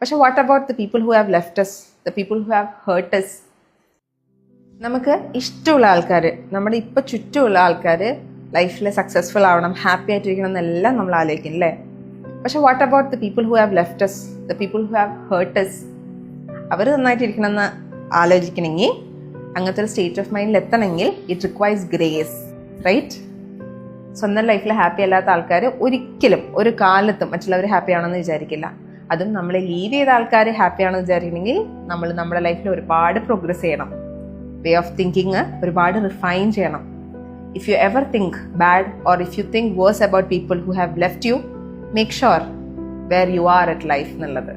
പക്ഷെ what about the people who have left us, the people who have hurt us? നമുക്ക് ഇഷ്ടമുള്ള ആൾക്കാർ, നമ്മുടെ ഇപ്പോൾ ചുറ്റുമുള്ള ആൾക്കാർ ലൈഫിൽ സക്സസ്ഫുൾ ആവണം, ഹാപ്പി ആയിട്ടിരിക്കണം എന്നെല്ലാം നമ്മൾ ആലോചിക്കും അല്ലേ? പക്ഷെ what about the people who have left us, the people who have hurt us? അവർ നന്നായിട്ടിരിക്കണം എന്ന് ആലോചിക്കണമെങ്കിൽ, അങ്ങനത്തെ ഒരു സ്റ്റേറ്റ് ഓഫ് മൈൻഡിൽ എത്തണമെങ്കിൽ ഇറ്റ് റിക്വയർസ് ഗ്രേസ്, റൈറ്റ്? സ്വന്തം ലൈഫിൽ ഹാപ്പി അല്ലാത്ത ആൾക്കാർ ഒരിക്കലും ഒരു കാലത്തും മറ്റുള്ളവർ ഹാപ്പി ആണെന്ന് വിചാരിക്കില്ല. അതും നമ്മളെ ലീവ് ചെയ്ത ആൾക്കാർ ഹാപ്പി ആണെന്ന് വിചാരിക്കണമെങ്കിൽ നമ്മൾ നമ്മുടെ ലൈഫിൽ ഒരുപാട് പ്രോഗ്രസ് ചെയ്യണം, വേ ഓഫ് തിങ്കിങ് ഒരുപാട് റിഫൈൻ ചെയ്യണം. If you ever think bad or if you think worse about people who have left you, make sure where you are at life എന്നുള്ളത്.